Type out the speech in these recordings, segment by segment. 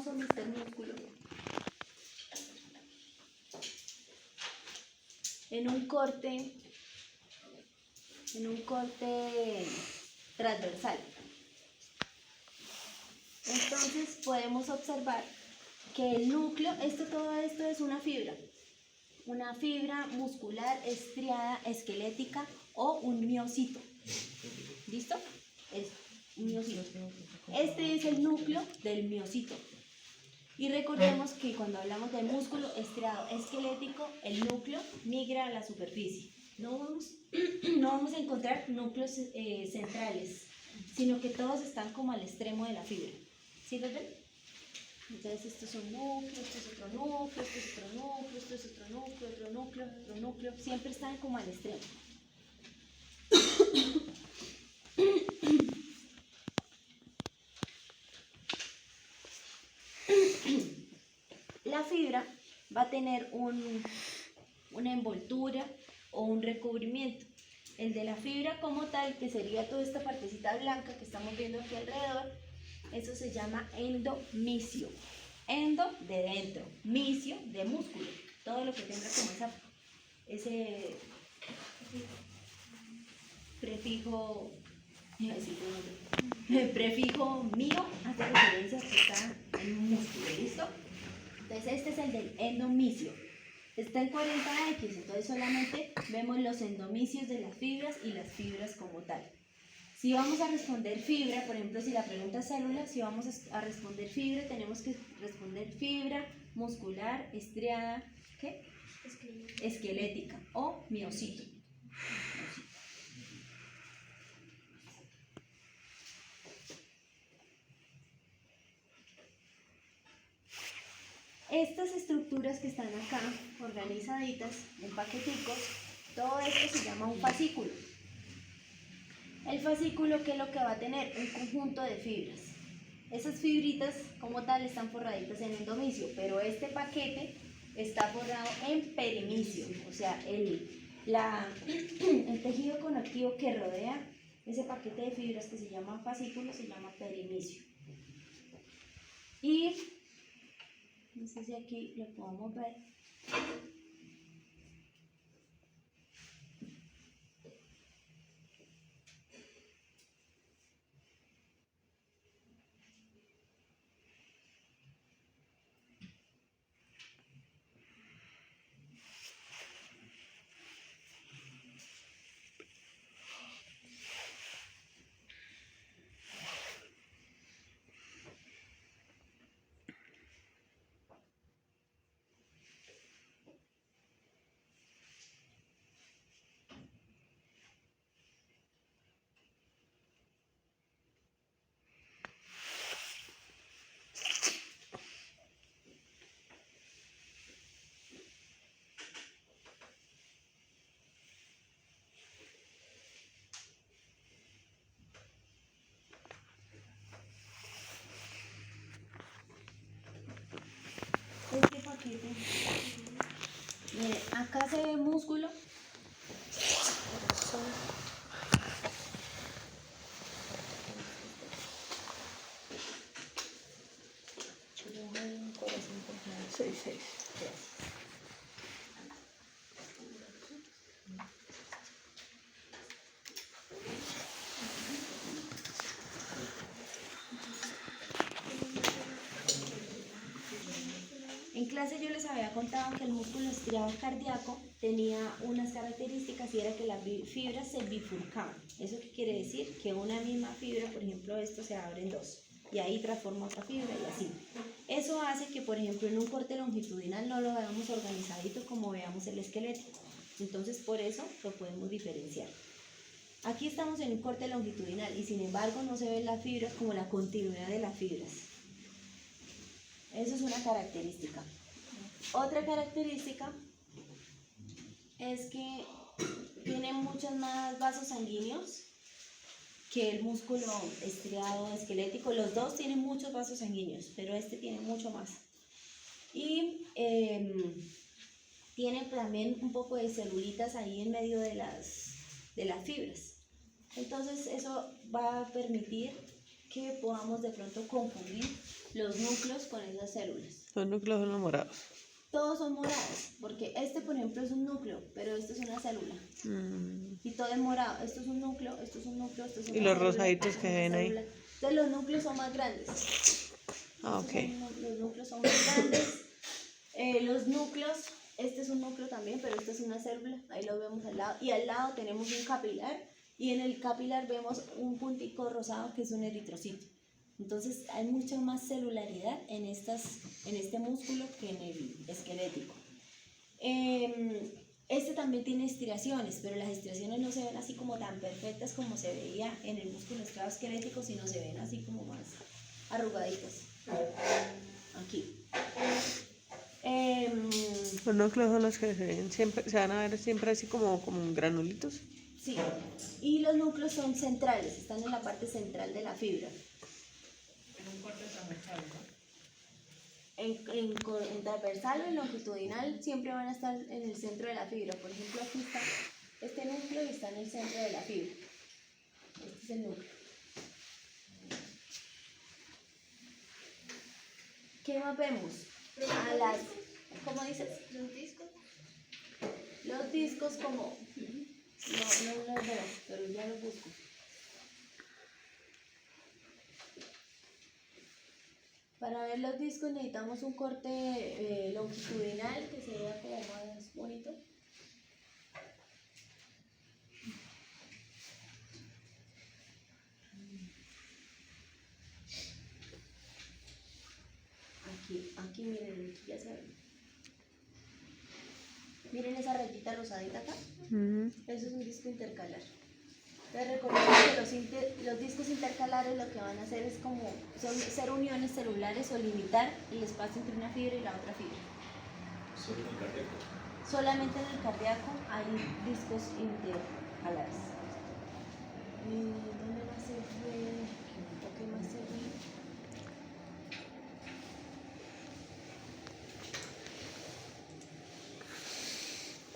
hermoso Mr. Músculo. En un corte transversal. Entonces podemos observar que el núcleo, todo esto es una fibra muscular estriada esquelética o un miocito. ¿Listo? Es un miocito. Este es el núcleo del miocito. Y recordemos que cuando hablamos de músculo estriado esquelético, el núcleo migra a la superficie. No vamos a encontrar núcleos centrales, sino que todos están como al extremo de la fibra. ¿Sí lo ven? Entonces esto es un núcleo, esto es otro núcleo, esto es otro núcleo, esto es otro núcleo, otro núcleo, otro núcleo. Siempre están como al extremo. La fibra va a tener una envoltura o un recubrimiento. El de la fibra como tal, que sería toda esta partecita blanca que estamos viendo aquí alrededor, eso se llama endomicio. Endo de dentro, micio de músculo. Todo lo que tenga como ese prefijo, el prefijo mío hace referencia a que está en un músculo, ¿listo? Entonces este es el del endomicio. Está en 40X, entonces solamente vemos los endomicios de las fibras y las fibras como tal. Si vamos a responder fibra, por ejemplo, si la pregunta es célula, si vamos a responder fibra, tenemos que responder fibra muscular estriada, ¿qué? Esquelética o miocito. Estas estructuras que están acá, organizaditas en paqueticos, todo esto se llama un fascículo. El fascículo, ¿qué es lo que va a tener? Un conjunto de fibras. Esas fibritas como tal están forraditas en endomicio, pero este paquete está forrado en perimicio, o sea, el tejido conectivo que rodea ese paquete de fibras que se llama fascículo se llama perimicio. Y no sé si aquí lo podemos ver. Este paquete, mire, acá se ve músculo. En clase yo les había contado que el músculo estriado cardíaco tenía unas características y era que las fibras se bifurcaban. ¿Eso qué quiere decir? Que una misma fibra, por ejemplo, esto se abre en dos y ahí transforma otra fibra y así. Eso hace que, por ejemplo, en un corte longitudinal no lo veamos organizadito como veamos el esqueleto. Entonces, por eso lo podemos diferenciar. Aquí estamos en un corte longitudinal y sin embargo no se ven las fibras como la continuidad de las fibras. Eso es una característica. Otra característica es que tiene muchos más vasos sanguíneos que el músculo estriado esquelético. Los dos tienen muchos vasos sanguíneos, pero este tiene mucho más. Y tiene también un poco de celulitas ahí en medio de las fibras. Entonces eso va a permitir que podamos de pronto confundir los núcleos con esas células. Los núcleos son los morados. Todos son morados, porque este, por ejemplo, es un núcleo, pero esto es una célula. Y todo es morado. Esto es un núcleo, esto es un núcleo, esto es una Y los célula, rosaditos esto es que una ven ahí. célula. Entonces los núcleos son más grandes. Ah, ok. Los núcleos son más grandes. Los núcleos, este es un núcleo también, pero esta es una célula. Ahí lo vemos al lado. Y al lado tenemos un capilar. Y en el capilar vemos un puntico rosado que es un eritrocito. Entonces hay mucha más celularidad en este músculo que en el esquelético. Este también tiene estriaciones, pero las estriaciones no se ven así como tan perfectas como se veía en el músculo escleroesquelético, sino se ven así como más arrugaditas. Aquí. Los núcleos son los que se ven siempre, se van a ver siempre así como granulitos. Sí, y los núcleos son centrales, están en la parte central de la fibra. En un corte transversal, ¿no? En transversal o en longitudinal siempre van a estar en el centro de la fibra. Por ejemplo, aquí está este núcleo y está en el centro de la fibra. Este es el núcleo. ¿Qué más vemos? ¿Cómo dices? Los discos. Los discos como... No los veo, pero ya los busco. Para ver los discos necesitamos un corte longitudinal que se vea como más bonito. Aquí miren, aquí ya se ve. Miren esa rayita rosadita acá. Eso es un disco intercalar. Les recomiendo que los discos intercalares lo que van a hacer es ser uniones celulares o limitar el espacio entre una fibra y la otra fibra. ¿Solo en el cardíaco? Solamente en el cardíaco hay discos intercalares. ¿Dónde más se ve? ¿Qué más se ve?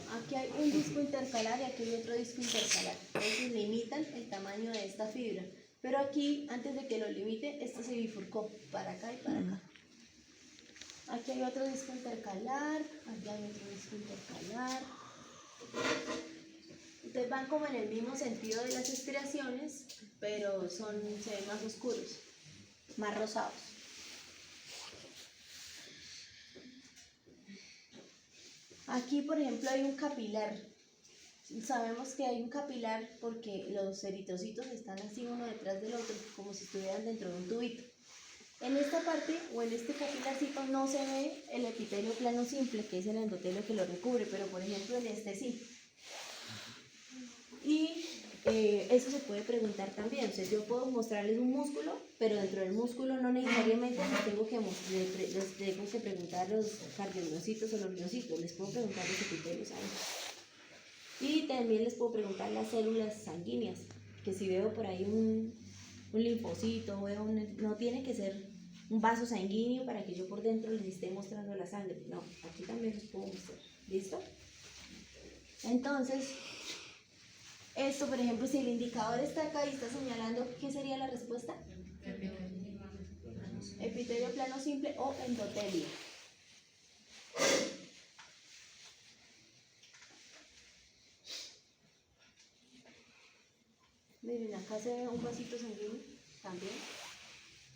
Aquí hay un disco intercalar y aquí hay otro disco intercalar. Entonces limitan el tamaño de esta fibra. Pero aquí, antes de que lo limite, esto se bifurcó para acá y para acá. Aquí hay otro disco intercalar, aquí hay otro disco intercalar. Entonces van como en el mismo sentido de las estriaciones, pero se ven más oscuros, más rosados. Aquí, por ejemplo, hay un capilar. Sabemos que hay un capilar porque los eritrocitos están así uno detrás del otro, como si estuvieran dentro de un tubito. En esta parte o en este capilarcito no se ve el epitelio plano simple, que es el endotelio que lo recubre, pero por ejemplo en este sí. Y eso se puede preguntar también. O sea, yo puedo mostrarles un músculo, pero dentro del músculo no necesariamente les tengo que preguntar los cardiomiocitos o los miocitos. Les puedo preguntar los epitelios ahí. Y también les puedo preguntar las células sanguíneas, que si veo por ahí un linfocito, no tiene que ser un vaso sanguíneo para que yo por dentro les esté mostrando la sangre. No, aquí también los puedo mostrar. ¿Listo? Entonces, esto, por ejemplo, si el indicador está acá y está señalando, ¿qué sería la respuesta? Epitelio plano simple o endotelio. Miren, acá se ve un vasito sanguíneo también.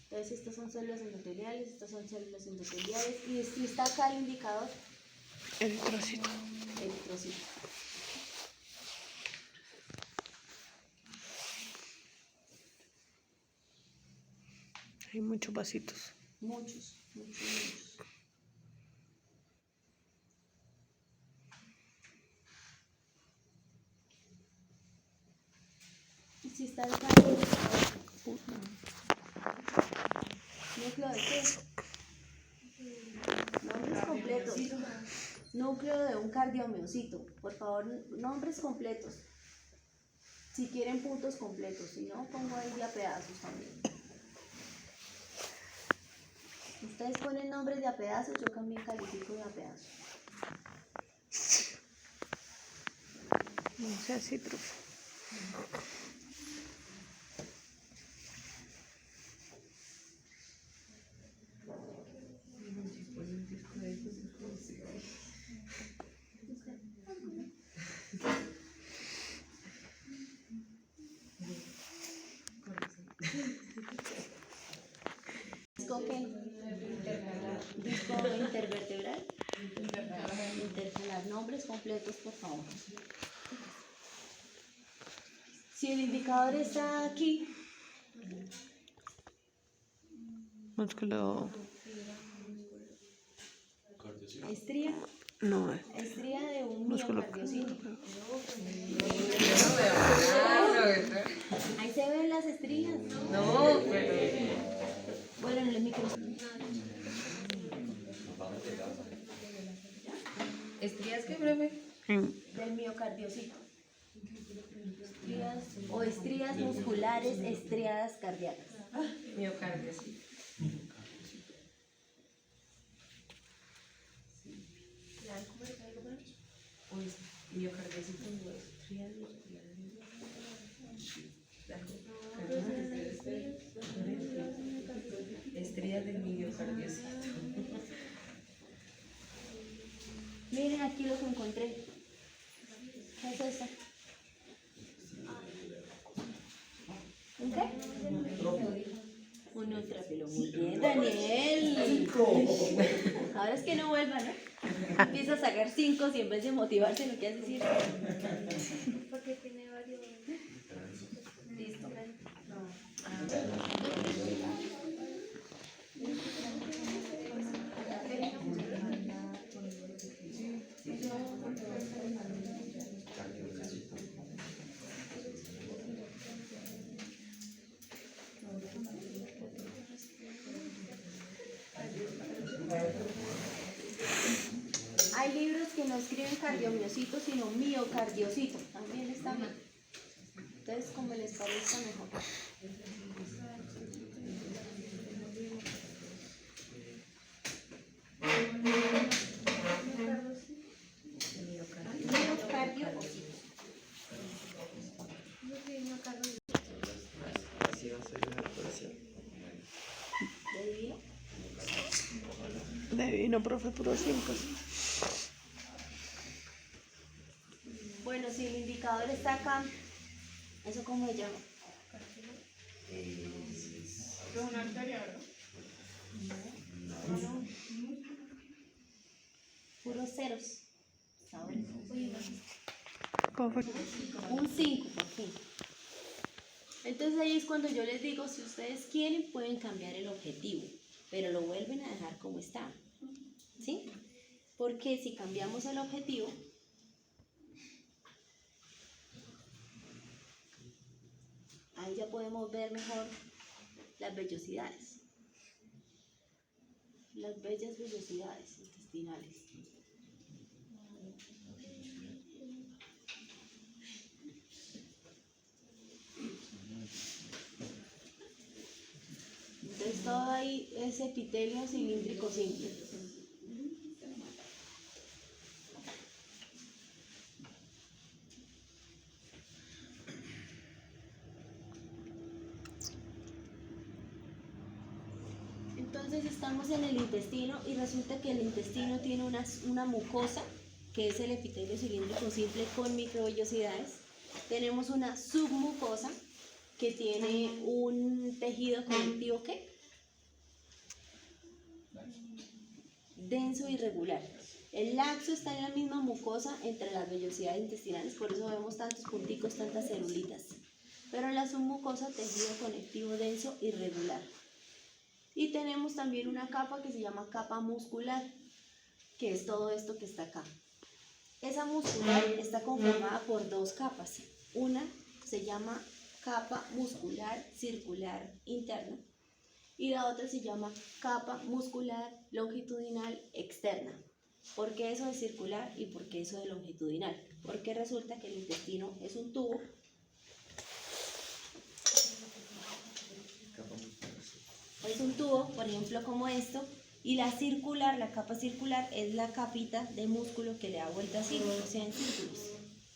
Entonces estas son células endoteliales, estas son células endoteliales. Y si está acá el indicador, Eritrocito. eritrocito. Hay muchos vasitos. Muchos. Y si está acá el indicador, ¿núcleo de qué? Nombres completos. Núcleo de un cardiomiocito. Por favor, nombres completos. Si quieren puntos completos, si no, pongo ahí de a pedazos también. Ustedes ponen nombres de a pedazos, yo también califico de a pedazos. No sea citrus. ¿Disco qué? Disco intervertebral. Intercalar. Nombres completos, por favor. Si el indicador está aquí, Músculo. Cardiocito. estría, No, estría de un músculo. miocardiocito. Yo no veo nada. Ahí se ven las estrías. No, pero... Bueno, en el microscopio. ¿Estrías qué, profe? Del miocardiocito. Estrías o estrías musculares estriadas cardíacas. Miocardio, sí. Pues, miocardiocito, estrías musculares. Estrías del miocardiocito. Miren aquí lo que encontré. ¿Qué es eso? ¿Un qué? Un neutrófilo. Muy bien, Daniel. Ahora es que no vuelva, ¿no? Empieza a sacar 5 y en vez de motivarse lo que hace es decir. Porque tiene varios. Listo. Hay libros que no escriben cardiomiocito, sino miocardiocito. También está bien. Entonces, como les parezca mejor. Miocardiocito. ¿De divino? De vino, profe, puro 5. Bueno, si el indicador está acá, ¿eso cómo se llama? Es una arteria, ¿verdad? No. Puros ceros. Ahora. ¿Cómo fue? Un 5, por fin. Entonces ahí es cuando yo les digo, si ustedes quieren, pueden cambiar el objetivo, pero lo vuelven a dejar como está. ¿Sí? Porque si cambiamos el objetivo, ahí ya podemos ver mejor las vellosidades. Las bellas vellosidades intestinales. Entonces todo ahí es epitelio cilíndrico simple. Entonces estamos en el intestino y resulta que el intestino tiene una mucosa, que es el epitelio cilíndrico simple con microvellosidades. Tenemos una submucosa que tiene un tejido conectivo ¿qué? Denso y irregular. El laxo está en la misma mucosa entre las vellosidades intestinales, por eso vemos tantos punticos, tantas celulitas. Pero en la submucosa, tejido conectivo denso y irregular. Y tenemos también una capa que se llama capa muscular, que es todo esto que está acá. Esa muscular está conformada por 2 capas. Una se llama capa muscular circular interna y la otra se llama capa muscular longitudinal externa. ¿Por qué eso de circular y por qué eso de longitudinal? Porque resulta que el intestino es un tubo. Es un tubo, por ejemplo, como esto, y la circular, la capa circular, es la capita de músculo que le da vuelta así, o sea, en círculos.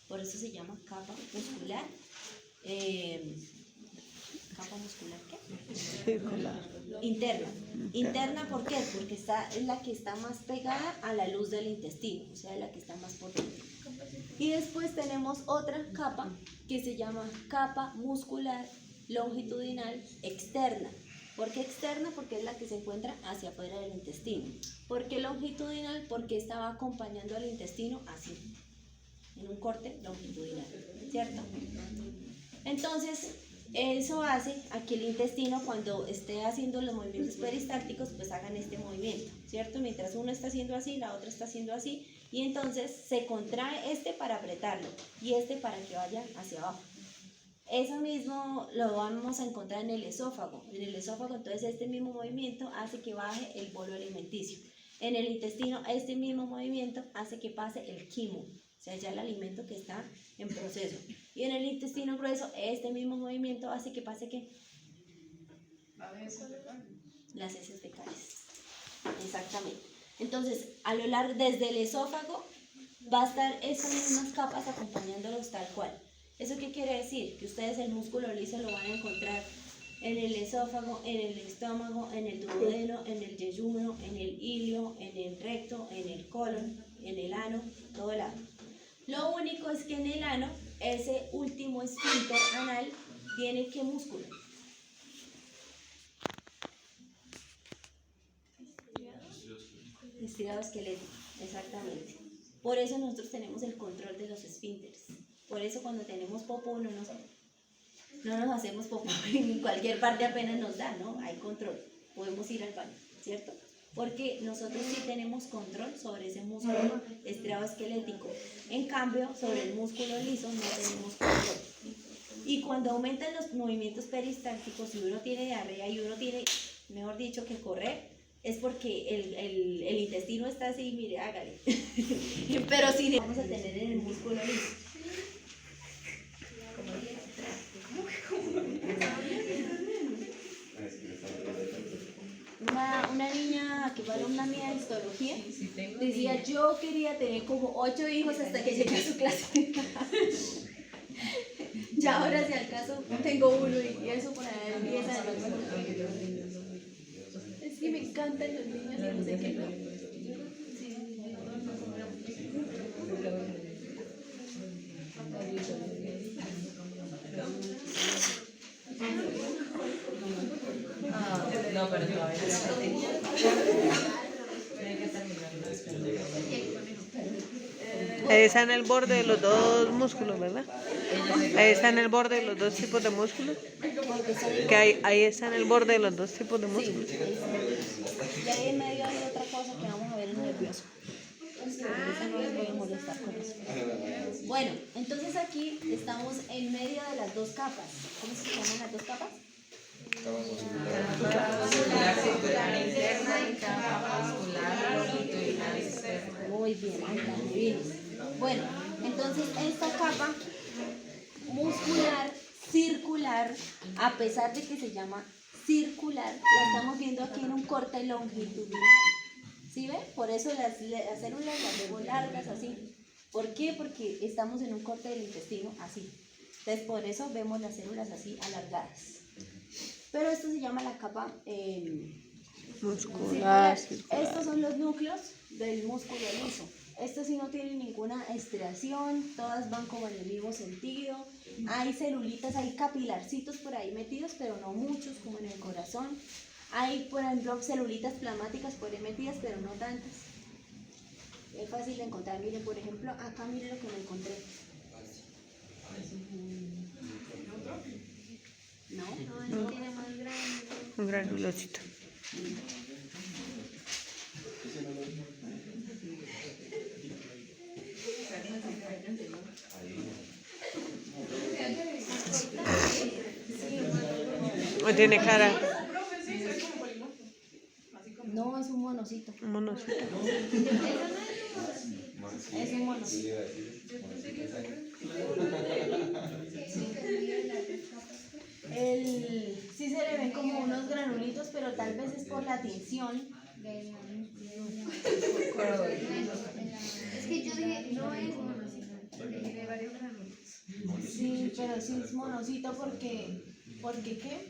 Por eso se llama capa muscular. ¿Capa muscular qué? Circular. Interna. Interna, ¿por qué? Porque es la que está más pegada a la luz del intestino, o sea, la que está más potente. Y después tenemos otra capa que se llama capa muscular longitudinal externa. ¿Por qué externa? Porque es la que se encuentra hacia afuera del intestino. ¿Por qué longitudinal? Porque estaba acompañando al intestino así, en un corte longitudinal, ¿cierto? Entonces, eso hace a que el intestino, cuando esté haciendo los movimientos peristálticos, pues hagan este movimiento, ¿cierto? Mientras uno está haciendo así, la otra está haciendo así, y entonces se contrae este para apretarlo y este para que vaya hacia abajo. Eso mismo lo vamos a encontrar en el esófago. En el esófago, entonces, este mismo movimiento hace que baje el bolo alimenticio. En el intestino, este mismo movimiento hace que pase el quimo, o sea, ya el alimento que está en proceso. Y en el intestino grueso, este mismo movimiento hace que pase ¿qué? Las heces fecales. Exactamente. Entonces, a lo largo, desde el esófago, va a estar esas mismas capas acompañándolos tal cual. ¿Eso qué quiere decir? Que ustedes el músculo liso lo van a encontrar en el esófago, en el estómago, en el duodeno, en el yeyuno, en el ilio, en el recto, en el colon, en el ano, todo lado. Lo único es que en el ano, ese último esfínter anal tiene ¿qué músculo? Estirado esquelético, exactamente. Por eso nosotros tenemos el control de los esfínteres. Por eso cuando tenemos popó no nos hacemos popó en cualquier parte, apenas nos da, ¿no? Hay control. Podemos ir al baño, ¿cierto? Porque nosotros sí tenemos control sobre ese músculo estirado esquelético. En cambio, sobre el músculo liso no tenemos control. Y cuando aumentan los movimientos peristálticos, si uno tiene diarrea y uno tiene, mejor dicho, que correr, es porque el intestino está así, mire, hágale. Pero sí vamos a tener en el músculo liso. Una niña que fue alumna mía de histología decía, yo quería tener como 8 hijos hasta que llegué a su clase. Ya ahora si al caso tengo uno y eso por ahí empieza. Es que me encantan los niños y no sé qué no. No, pero todavía no. Tiene que terminar. Ahí está en el borde de los dos músculos, ¿verdad? Ahí está en el borde de los dos tipos de músculos. Que ahí está en el borde de los dos tipos de músculos. Y ahí en medio hay otra cosa que vamos a ver en nervioso. Ahorita no les voy a molestar con eso. Bueno, entonces aquí estamos en medio de las dos capas. ¿Cómo se llaman las dos capas? Muscular circular interna y capa muscular longitudinal externa. Muy bien, tan divinos. Bueno, entonces esta capa muscular circular, a pesar de que se llama circular, la estamos viendo aquí en un corte longitudinal. ¿Sí ven? Por eso las células las vemos largas así. ¿Por qué? Porque estamos en un corte del intestino así. Entonces por eso vemos las células así alargadas. Pero esto se llama la capa Muscular, circular. circular. Estos son los núcleos del músculo liso. Estos sí no tienen ninguna estriación, todas van como en el mismo sentido. Hay celulitas, hay capilarcitos por ahí metidos, pero no muchos como en el corazón. Hay, por ejemplo, celulitas plasmáticas por ahí metidas, pero no tantas. Es fácil de encontrar. Miren, por ejemplo, acá miren lo que me encontré. No, Tiene más grande. Un granulocito. No tiene cara. no, es un monocito. Un monocito. Es un monocito. Sí se le ven como unos granulitos, pero tal vez es por la tinción. Es que yo dije, no es monocito, porque tiene varios granulitos. Sí, pero sí es monocito porque ¿qué?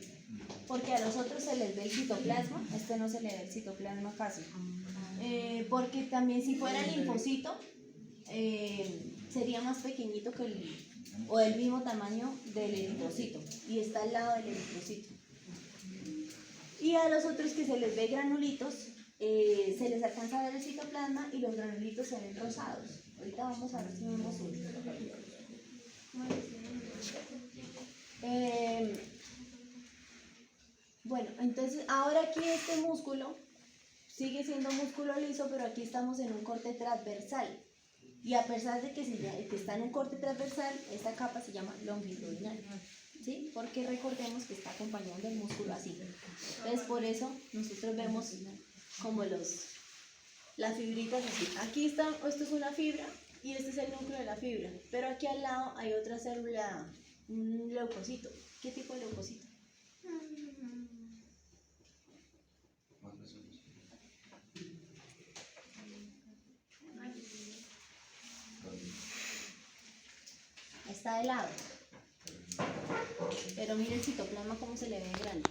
Porque a los otros se les ve el citoplasma, a este no se le ve el citoplasma casi. Porque también si fuera linfocito, sería más pequeñito que o del mismo tamaño del eritrocito, y está al lado del eritrocito. Y a los otros que se les ve granulitos, se les alcanza a ver el citoplasma y los granulitos se ven rosados. Ahorita vamos a ver si vemos uno. Bueno, entonces ahora aquí este músculo sigue siendo músculo liso, pero aquí estamos en un corte transversal. Y a pesar de que, que está en un corte transversal, esta capa se llama longitudinal. ¿Sí? Porque recordemos que está acompañando el músculo así. Entonces por eso nosotros vemos como las fibritas así. Aquí está, esto es una fibra y este es el núcleo de la fibra. Pero aquí al lado hay otra célula, un leucocito. ¿Qué tipo de leucocito? Está de lado. Pero mire el citoplasma cómo se le ve grande.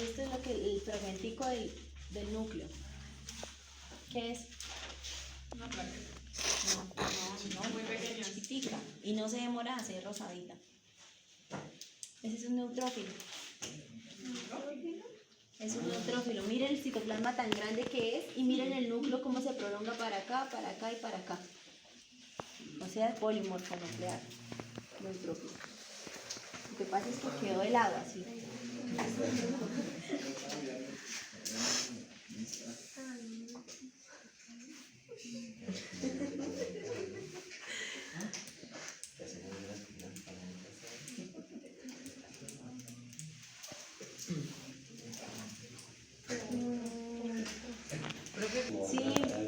Esto es lo que el fragmentico del núcleo. ¿Qué es? Una placa. No, muy pequeña, chiquitica. Y no se demora a ser rosadita. Ese es un neutrófilo. Es un neutrófilo. Miren el citoplasma tan grande que es y miren el núcleo cómo se prolonga para acá y para acá. O sea, polimorfonuclear. Neutrófilo. Lo que pasa es que quedó de lado así.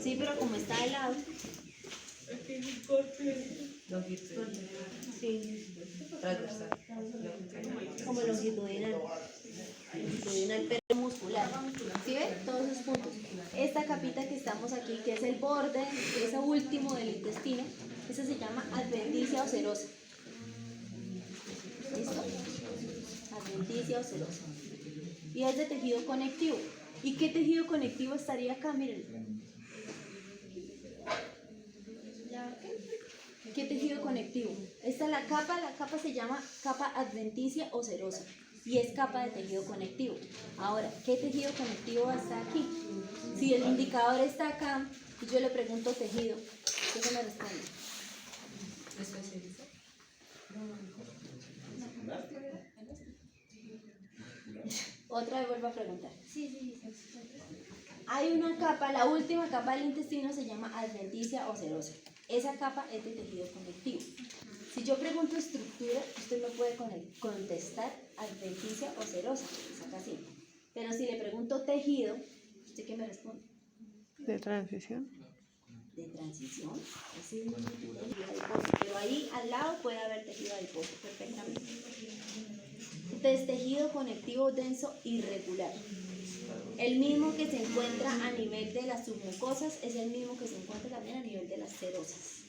Sí, pero como está de lado. Sí, Transversal. como longitudinal. Longitudinal, pero muscular. ¿Sí ven? Todos esos puntos. Esta capita que estamos aquí, que es el borde, ese último del intestino, esa se llama adventicia o serosa. ¿Listo? Adventicia o serosa. Y es de tejido conectivo. ¿Y qué tejido conectivo estaría acá? Miren. ¿Qué tejido conectivo? Esta es la capa se llama capa adventicia o serosa y es capa de tejido conectivo. Ahora, ¿qué tejido conectivo está aquí? Si el indicador está acá y yo le pregunto tejido, ¿qué se me responde? Especialista. Otra vez vuelvo a preguntar. Hay una capa, la última capa del intestino se llama adventicia o serosa. Esa capa es de tejido conectivo. Si yo pregunto estructura, usted me puede contestar adventicia o serosa, saca así. Pero si le pregunto tejido, ¿usted qué me responde? De transición. De transición. Ese es el tejido adiposo. Pero ahí al lado puede haber tejido adiposo perfectamente. Entonces, tejido conectivo denso irregular. El mismo que se encuentra a nivel de las submucosas es el mismo que se encuentra también a nivel de las serosas.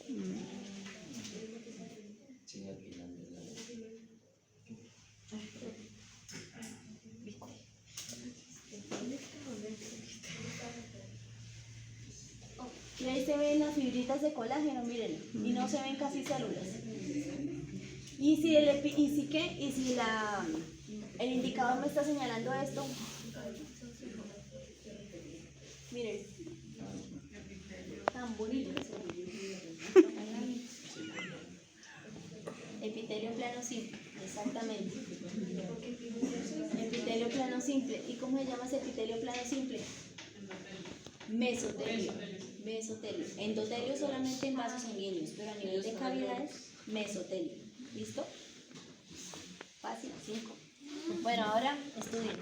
Y ahí se ven las fibritas de colágeno, miren, y no se ven casi células. Y si el indicador me está señalando esto, miren, tan bonito. Epitelio plano simple, exactamente. Epitelio plano simple. ¿Y cómo se llama ese epitelio plano simple? Mesotelio. Mesotelio. Endotelio solamente en vasos sanguíneos, pero a nivel de cavidades, mesotelio. ¿Listo? Fácil, 5. Bueno, ahora estudien.